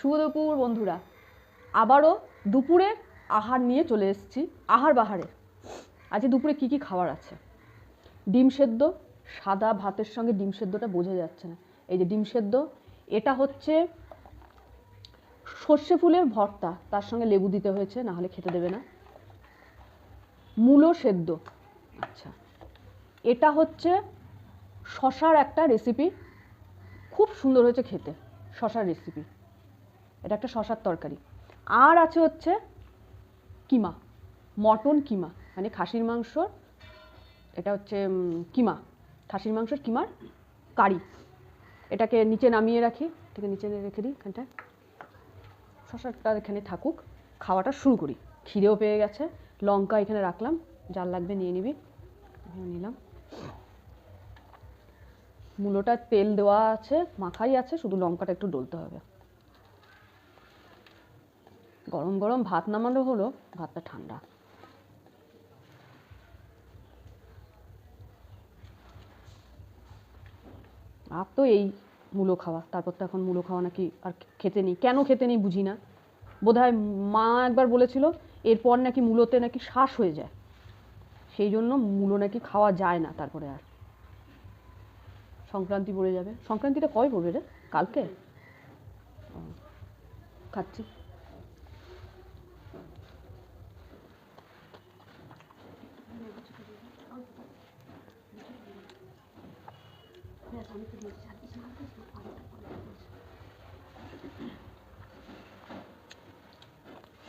শুভ দুপুর বন্ধুরা, আবারও দুপুরের আহার নিয়ে চলে এসেছি। আহার বাহারে আজকে দুপুরে কি কি খাবার আছে। ডিম সেদ্ধ, সাদা ভাতের সঙ্গে ডিম সেদ্ধটা বোঝা যাচ্ছে না। এই যে ডিম সেদ্ধ, এটা হচ্ছে সর্ষে ফুলের ভর্তা, তার সঙ্গে লেবু দিতে হয়েছে, না হলে খেতে দেবে না। মূলো সেদ্ধ, আচ্ছা। এটা হচ্ছে শশার একটা রেসিপি, খুব সুন্দর হয়েছে খেতে, শশার রেসিপি। এটা একটা শশার তরকারি। আর আছে হচ্ছে কিমা, মটন কিমা, মানে খাসির মাংসর, এটা হচ্ছে কিমা, খাসির মাংসের কিমার কারি। এটাকে নিচে নামিয়ে রাখি, এটাকে নিচে রেখে দিই এখানটায়, শশাটা এখানে থাকুক, খাওয়াটা শুরু করি। খিদেও পেয়ে গেছে, লঙ্কা এখানে রাখলাম, যার লাগবে নিয়ে নিবি, নিলাম। মূলোটা তেল দেওয়া আছে, মাখাই আছে, শুধু লঙ্কাটা একটু ডলতে হবে। গরম গরম ভাত নামানো হলো, ভাতটা ঠান্ডা। আর তো এই মূলো খাওয়া, তারপর তো এখন মূলো খাওয়া নাকি আর খেতে নেই। কেন খেতে নেই বুঝি না, বোধহয় মা একবার বলেছিল এরপর নাকি মূলোতে নাকি শ্বাস হয়ে যায়, সেই জন্য মূলো নাকি খাওয়া যায় না। তারপরে আর সংক্রান্তি পড়ে যাবে। সংক্রান্তিটা কবে পড়বে রে? কালকে। খাচ্ছি।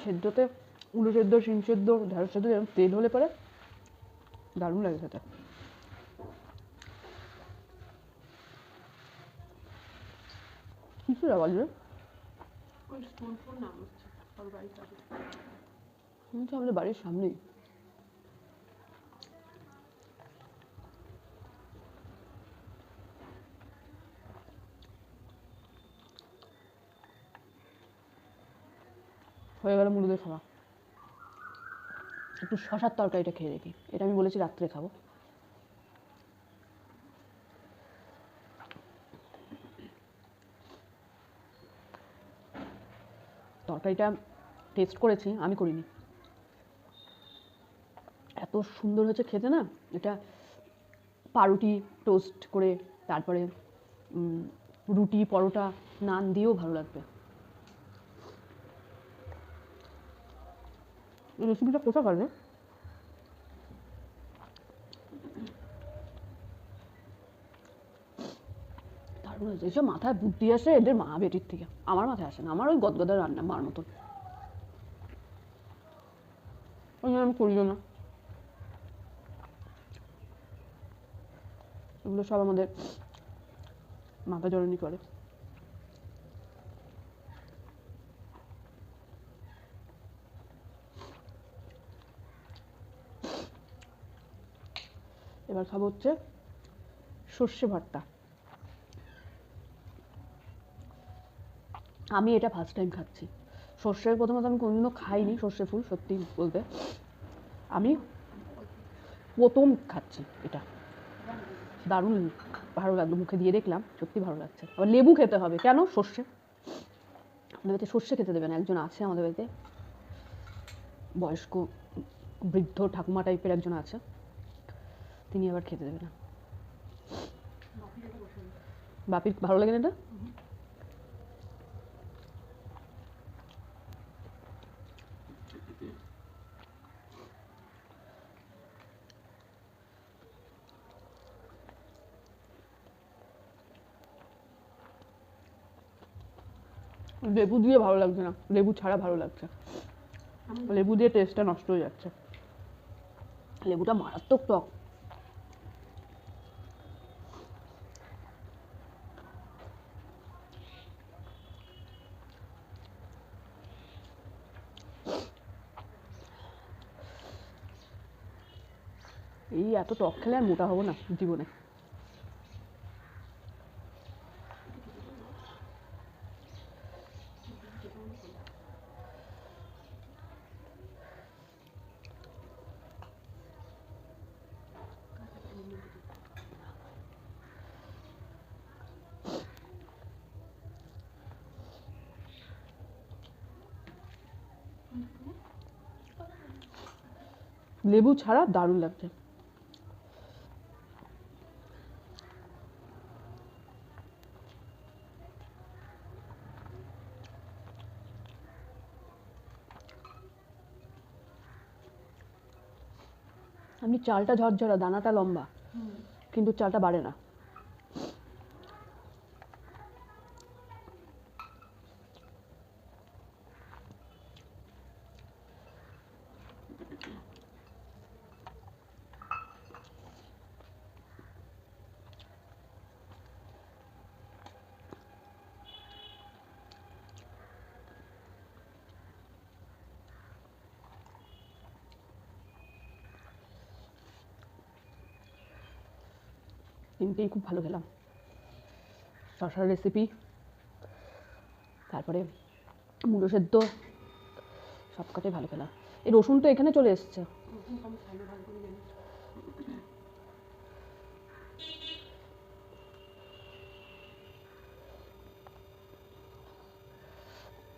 সেদ্ধতে উলু সেদ্ধ, শিম সেদ্ধ, ঢেঁড়স সেদ্ধ এরকম তেল হলে পরে দারুণ লাগে খেতে। কিসের আওয়াজ রে? আমাদের বাড়ির সামনেই। হয়ে গেল মুড়িদের খাওয়া। একটু শশার তরকারিটা খেয়ে দেখি, এটা আমি বলেছি রাত্রে খাবো। তরকারিটা টেস্ট করেছি, আমি করিনি। এত সুন্দর হয়েছে খেতে না, এটা পাউরুটি টোস্ট করে, তারপরে রুটি, পরোটা, নান দিয়েও ভালো লাগবে। এই রেসিপিটা কোথা কাটবে? দারুণ হয়েছে। এসব মাথায় বুদ্ধি আসে এদের মা বেটির থেকে, আমার মাথায় আসে না। আমার ওই গদগদা রান্না মার মতন, ওই জন্য আমি করিও না। এগুলো সব আমাদের মাথা জড়ানি করে। এবার খাবো হচ্ছে সর্ষে ভর্তা। আমি এটা ফার্স্ট টাইম খাচ্ছি। সর্ষের প্রথমত আমি কোনোদিনও খাইনি, সর্ষে ফুল, সত্যি বলতে আমি প্রথম খাচ্ছি এটা। দারুণ ভালো লাগলো, মুখে দিয়ে দেখলাম, সত্যি ভালো লাগছে। আবার লেবু খেতে হবে, কেন? সর্ষে, আমাদের বাড়িতে সর্ষে খেতে দেবে না। একজন আছে আমাদের বাড়িতে, বয়স্ক বৃদ্ধ ঠাকুমা টাইপের একজন আছে, তিনি আবার খেতে দেবে না। বাপির ভালো লাগে না এটা। লেবু দিয়ে ভালো লাগছে না, লেবু ছাড়া ভালো লাগছে। লেবু দিয়ে টেস্টটা নষ্ট হয়ে যাচ্ছে। লেবুটা মারাত্মক টক। এই এত টক খেলে আর মোটা হবো না জীবনে। লেবু ছাড়া দারুণ লাগছে। আমি চালটা ঝরঝরা, দানাটা লম্বা, কিন্তু চালটা বাড়ে না। তিনটেই খুব ভালো খেলাম। শশার রেসিপি, তারপরে মুলো সেদ্ধ, সব কটাই ভালো খেলাম। এই রসুন তো এখানে চলে এসছে।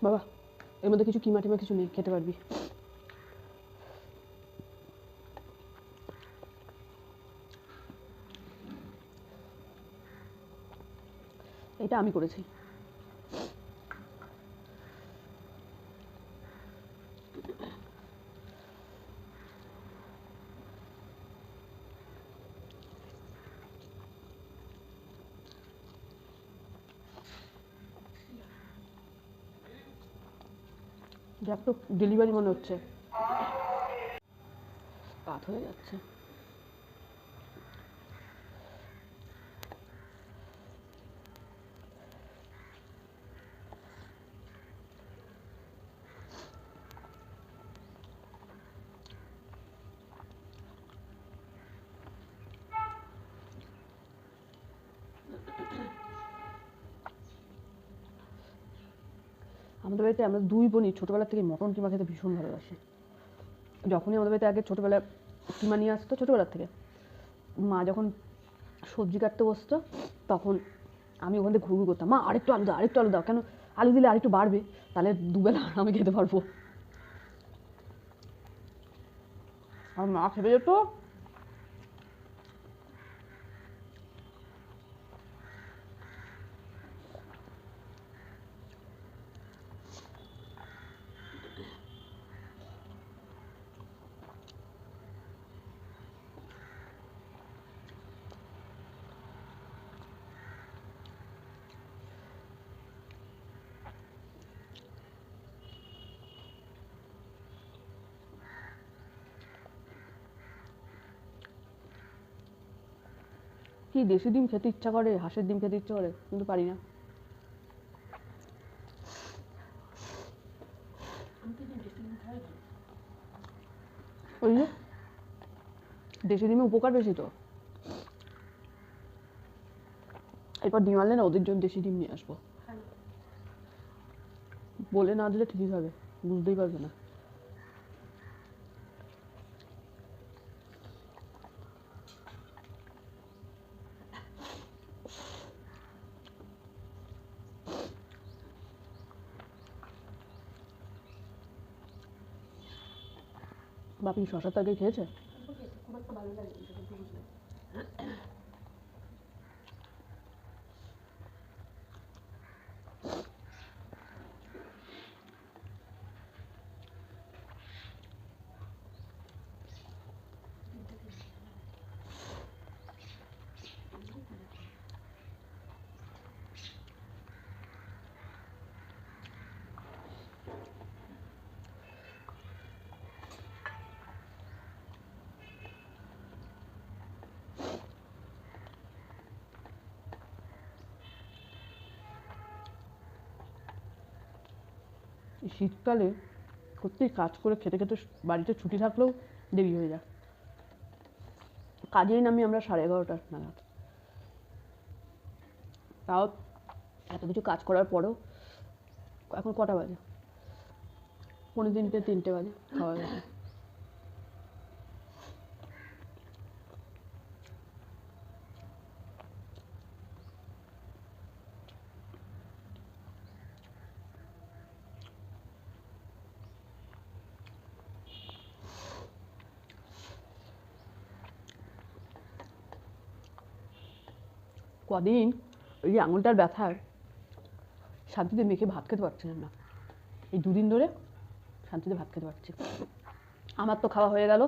বাবা, এর মধ্যে কিছু কিমা টিমা কিছু নেই, খেতে পারবি। এটা আমি করেছি। দেখ তো, ডেলিভারি মনে হচ্ছে। কাত হয়ে যাচ্ছে। আমাদের বাড়িতে আমরা দুই বোনই ছোটোবেলা থেকে মটন কিমা খেতে ভীষণ ভালোবাসি। যখনই আমাদের বাড়িতে আগে ছোটোবেলায় কিমা নিয়ে আসতো, ছোটোবেলার থেকে মা যখন সবজি কাটতে বসতো, তখন আমি ওখান থেকে ঘুরঘুর করতাম, মা আরেকটু আলু দাও, আরেকটু আলু দাও, কেন আলু দিলে আরেকটু বাড়বে, তাহলে দুবেলা আমি খেতে পারবো। আর মা খেতে যেত। কি দেশি ডিম খেতে ইচ্ছা করে, হাঁসের ডিম খেতে ইচ্ছা করে, কিন্তু পারি না। ওই যে দেশি ডিমে উপকার বেশি তো। এরপর ডিম আনলে না, ওদের জন্য দেশি ডিম নিয়ে আসবো। বলে না দিলে ঠিকই খাবে, বুঝতেই পারবে না। বাপি শশার তরকারি খেয়েছে? এই শীতকালে সত্যি কাজ করে খেতে খেতে বাড়িতে ছুটি থাকলেও দেরি হয়ে যায়। কাজেই নামি আমরা 11:30 নাগাদ। তাও এত কিছু কাজ করার পরেও এখন কটা বাজে? 2:45 3টে বাজে খাওয়া গেছে। কদিন ওই যে আঙুলটার ব্যথার শান্তিতে মেখে ভাত খেতে পারছিলাম না, এই দুদিন ধরে শান্তিতে ভাত খেতে পারছি। আমার তো খাওয়া হয়ে গেল,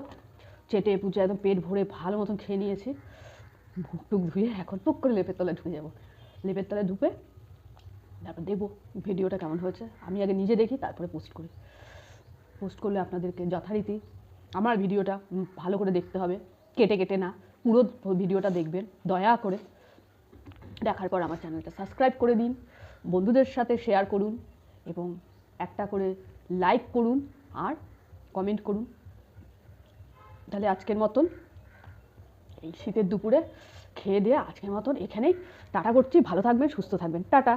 চেটে পুচে একদম পেট ভরে ভালো মতন খেয়ে নিয়েছি। মুখ টুক ধুয়ে এখন টুক করে লেপের তলায় ঢুকে যাবো। লেপের তলায় ঢুকে তারপর দেখবো ভিডিওটা কেমন হয়েছে। আমি আগে নিজে দেখি, তারপরে পোস্ট করি। পোস্ট করলে আপনাদেরকে যথারীতি আমার ভিডিওটা ভালো করে দেখতে হবে, কেটে কেটে না, পুরো ভিডিওটা দেখবেন দয়া করে। দেখার পর আমার চ্যানেলটা সাবস্ক্রাইব করে দিন, বন্ধুদের সাথে শেয়ার করুন এবং একটা করে লাইক করুন আর কমেন্ট করুন। তাহলে আজকের মতন এই শীতের দুপুরে খেয়ে দিয়ে আজকের মতন এখানেই টাটা করছি। ভালো থাকবেন, সুস্থ থাকবেন, টাটা।